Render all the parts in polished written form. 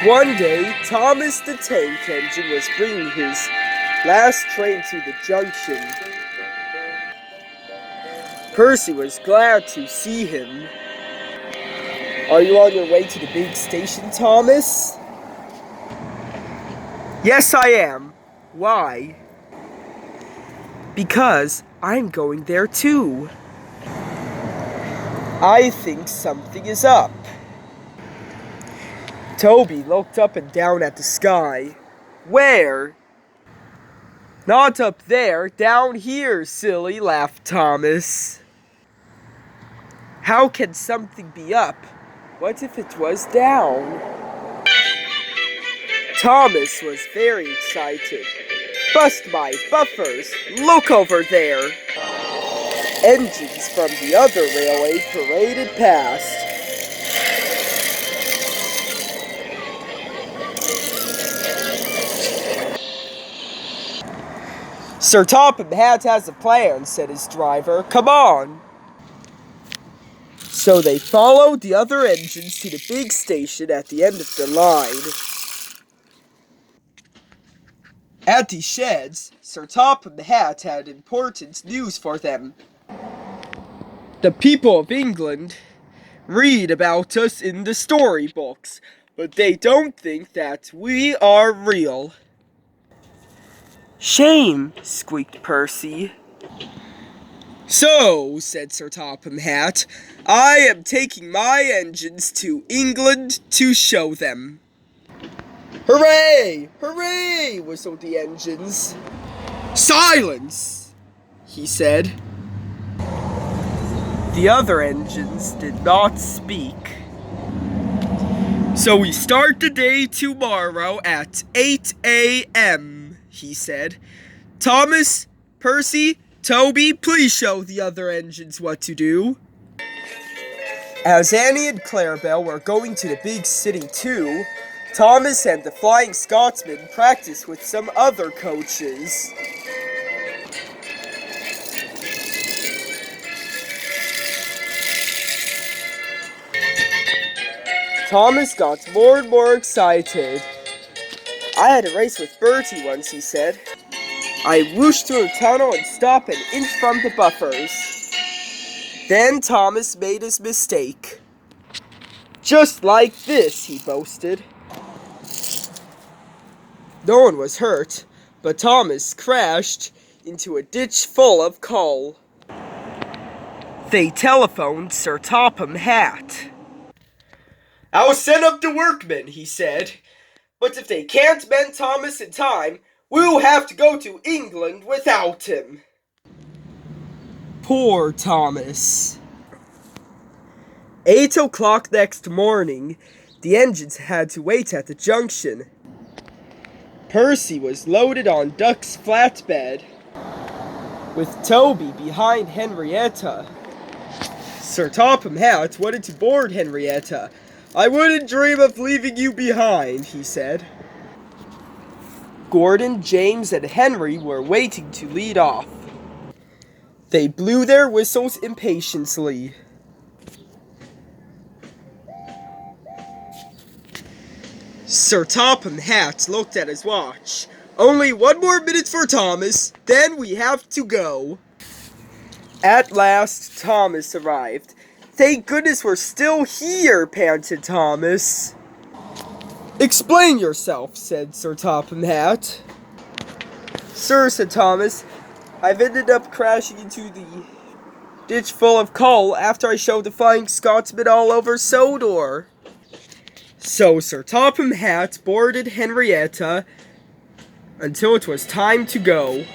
One day, Thomas the Tank Engine was bringing his last train to the junction. Percy was glad to see him. "Are you on your way to the big station, Thomas?" "Yes, I am. Why?" "Because I'm going there too. I think something is up." Toby looked up and down at the sky. "Where?" "Not up there, down here, silly," laughed Thomas. "How can something be up? What if it was down?" Thomas was very excited. "Bust my buffers! Look over there!" Engines from the other railway paraded past. "Sir Topham Hatt has a plan," said his driver. "Come on." So they followed the other engines to the big station at the end of the line. At the sheds, Sir Topham Hatt had important news for them. "The people of England read about us in the storybooks, but they don't think that we are real." "Shame," squeaked Percy. "So," said Sir Topham Hatt, "I am taking my engines to England to show them." "Hooray! Hooray!" whistled the engines. "Silence!" he said. The other engines did not speak. "So we start the day tomorrow at 8 a.m., he said. "Thomas, Percy, Toby, please show the other engines what to do." As Annie and Clarabelle were going to the big city too, Thomas and the Flying Scotsman practiced with some other coaches. Thomas got more and more excited. "I had a race with Bertie once," he said. "I whooshed through a tunnel and stopped an inch from the buffers." Then Thomas made his mistake. "Just like this," he boasted. No one was hurt, but Thomas crashed into a ditch full of coal. They telephoned Sir Topham Hatt. "I'll send up the workmen," he said. "But if they can't mend Thomas in time, we'll have to go to England without him." Poor Thomas. 8 o'clock next morning, the engines had to wait at the junction. Percy was loaded on Duck's flatbed, with Toby behind Henrietta. Sir Topham Hatt wanted to board Henrietta. "I wouldn't dream of leaving you behind," he said. Gordon, James, and Henry were waiting to lead off. They blew their whistles impatiently. Sir Topham Hatt looked at his watch. "Only 1 more minute for Thomas, then we have to go." At last, Thomas arrived. "Thank goodness we're still here," panted Thomas. "Explain yourself," said Sir Topham Hatt. "Sir," said Thomas, "I've ended up crashing into the ditch full of coal after I showed the Flying Scotsman all over Sodor." So Sir Topham Hatt boarded Henrietta until it was time to go.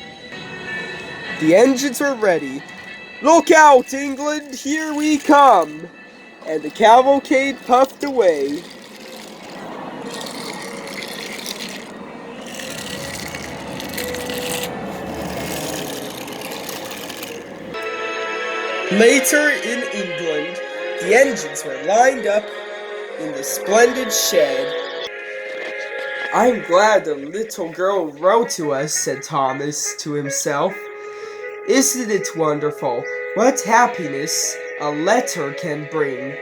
The engines were ready. "Look out, England, here we come!" And the cavalcade puffed away. Later in England, the engines were lined up in the splendid shed. "I'm glad the little girl wrote to us," said Thomas to himself. "Isn't it wonderful what happiness a letter can bring?"